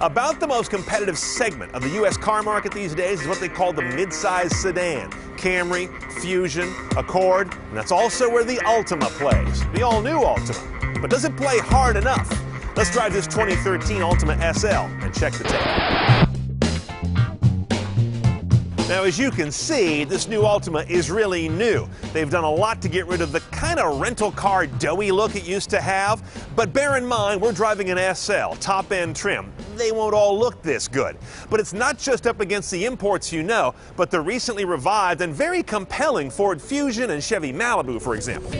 About the most competitive segment of the U.S. car market these days is what they call the mid-size sedan. Camry, Fusion, Accord, and that's also where the Altima plays. The all-new Altima. But does it play hard enough? Let's drive this 2013 Altima SL and check the tape. Now, as you can see, this new Altima is really new. They've done a lot to get rid of the kind of rental car doughy look it used to have. But bear in mind, we're driving an SL, top-end trim. They won't all look this good. But it's not just up against the imports you know, but the recently revived and very compelling Ford Fusion and Chevy Malibu, for example.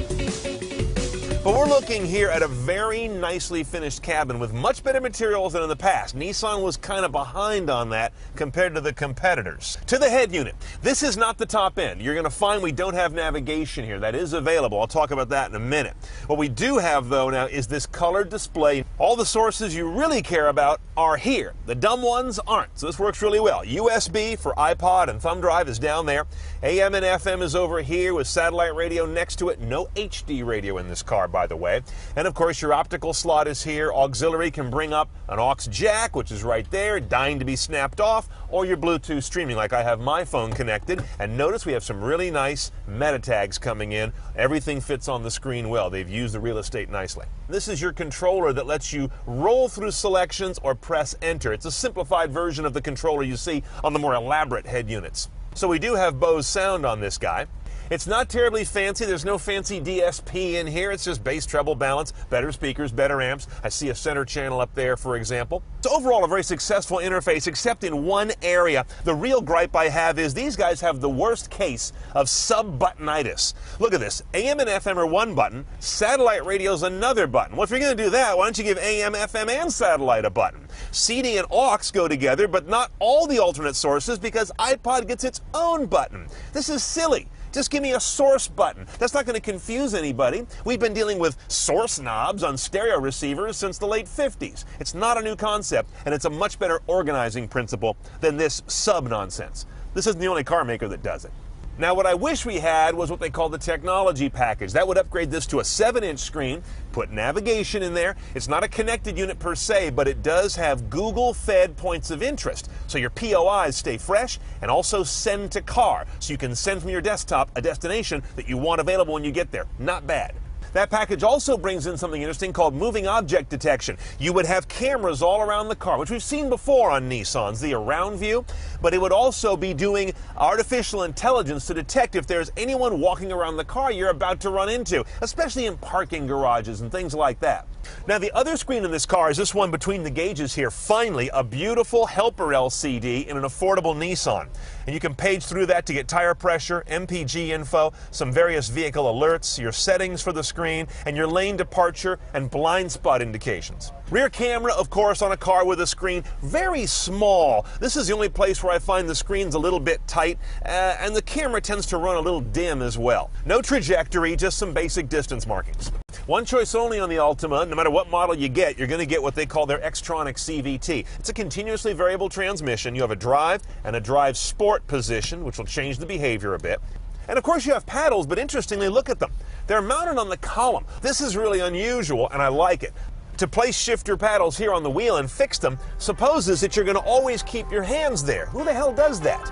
But we're looking here at a very nicely finished cabin with much better materials than in the past. Nissan was kind of behind on that compared to the competitors. To the head unit, this is not the top end. You're going to find we don't have navigation here. That is available. I'll talk about that in a minute. What we do have, though, now is this colored display. All the sources you really care about are here. The dumb ones aren't, so this works really well. USB for iPod and thumb drive is down there. AM and FM is over here with satellite radio next to it. No HD radio in this car, by the way. And of course, your optical slot is here. Auxiliary can bring up an aux jack, which is right there, dying to be snapped off, or your Bluetooth streaming, like I have my phone connected. And notice we have some really nice meta tags coming in. Everything fits on the screen well. They've used the real estate nicely. This is your controller that lets you roll through selections or press enter. It's a simplified version of the controller you see on the more elaborate head units. So we do have Bose sound on this guy. It's not terribly fancy. There's no fancy DSP in here. It's just bass, treble, balance, better speakers, better amps. I see a center channel up there, for example. So overall, a very successful interface, except in one area. The real gripe I have is these guys have the worst case of sub-buttonitis. Look at this. AM and FM are one button. Satellite radio's another button. Well, if you're going to do that, why don't you give AM, FM, and satellite a button? CD and aux go together, but not all the alternate sources because iPod gets its own button. This is silly. Just give me a source button. That's not going to confuse anybody. We've been dealing with source knobs on stereo receivers since the late 50s. It's not a new concept, and it's a much better organizing principle than this sub-nonsense. This isn't the only car maker that does it. Now, what I wish we had was what they call the technology package. That would upgrade this to a 7-inch screen, put navigation in there. It's not a connected unit per se, but it does have Google-fed points of interest. So your POIs stay fresh and also send to car. So you can send from your desktop a destination that you want available when you get there. Not bad. That package also brings in something interesting called moving object detection. You would have cameras all around the car, which we've seen before on Nissans, the around view, but it would also be doing artificial intelligence to detect if there's anyone walking around the car you're about to run into, especially in parking garages and things like that. Now, the other screen in this car is this one between the gauges here. Finally, a beautiful helper LCD in an affordable Nissan. And you can page through that to get tire pressure, MPG info, some various vehicle alerts, your settings for the screen, and your lane departure and blind spot indications. Rear camera, of course, on a car with a screen, very small. This is the only place where I find the screen's a little bit tight, and the camera tends to run a little dim as well. No trajectory, just some basic distance markings. One choice only on the Altima. No matter what model you get, you're going to get what they call their Xtronic CVT. It's a continuously variable transmission. You have a drive and a drive sport position, which will change the behavior a bit. And of course you have paddles, but interestingly, look at them. They're mounted on the column. This is really unusual, and I like it. To place shifter paddles here on the wheel and fix them supposes that you're going to always keep your hands there. Who the hell does that?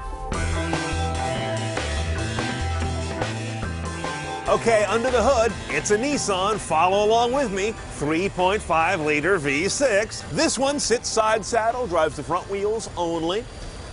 Okay, under the hood, it's a Nissan. Follow along with me. 3.5-liter V6. This one sits side saddle, drives the front wheels only.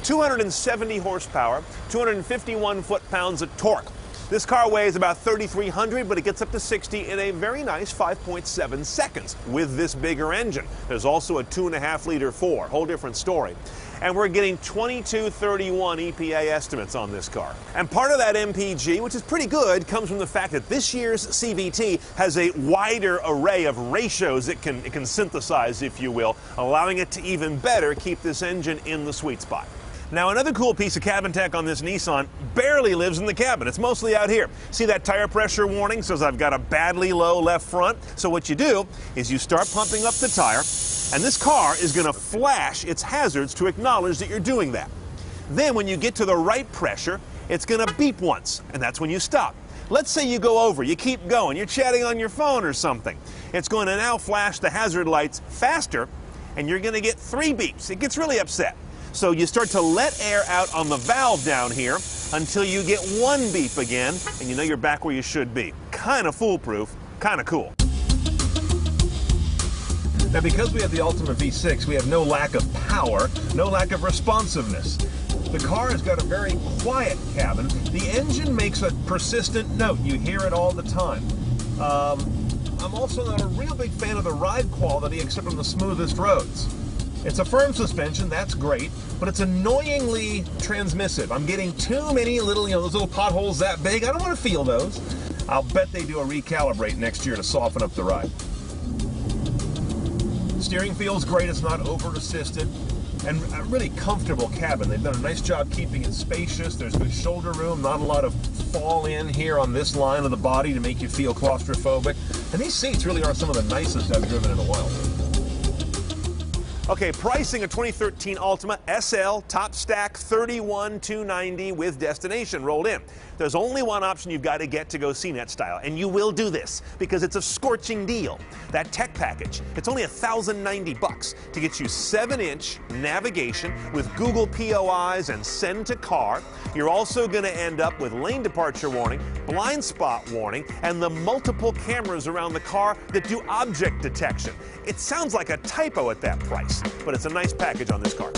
270 horsepower, 251 foot-pounds of torque. This car weighs about 3,300, but it gets up to 60 in a very nice 5.7 seconds with this bigger engine. There's also a 2.5-liter 4, whole different story. And we're getting 2231 EPA estimates on this car. And part of that MPG, which is pretty good, comes from the fact that this year's CVT has a wider array of ratios it can synthesize, if you will, allowing it to even better keep this engine in the sweet spot. Now, another cool piece of cabin tech on this Nissan barely lives in the cabin. It's mostly out here. See that tire pressure warning? Says I've got a badly low left front. So what you do is you start pumping up the tire, and this car is going to flash its hazards to acknowledge that you're doing that. Then when you get to the right pressure, it's going to beep once, and that's when you stop. Let's say you go over, you keep going, you're chatting on your phone or something. It's going to now flash the hazard lights faster, and you're going to get 3 beeps. It gets really upset. So you start to let air out on the valve down here until you get 1 beep again, and you know you're back where you should be. Kind of foolproof, kind of cool. Now, because we have the Altima V6, we have no lack of power, no lack of responsiveness. The car has got a very quiet cabin. The engine makes a persistent note. You hear it all the time. I'm also not a real big fan of the ride quality except on the smoothest roads. It's a firm suspension, that's great, but it's annoyingly transmissive. I'm getting too many little, those little potholes that big. I don't want to feel those. I'll bet they do a recalibrate next year to soften up the ride. Steering feels great, it's not over-assisted, and a really comfortable cabin. They've done a nice job keeping it spacious. There's good shoulder room, not a lot of fall in here on this line of the body to make you feel claustrophobic. And these seats really are some of the nicest I've driven in a while. Okay, pricing a 2013 Altima SL top stack $31,290 with destination rolled in. There's only one option you've got to get to go CNET style, and you will do this because it's a scorching deal. That tech package, it's only $1,090 to get you 7-inch navigation with Google POIs and send to car. You're also going to end up with lane departure warning, blind spot warning, and the multiple cameras around the car that do object detection. It sounds like a typo at that price, but it's a nice package on this car.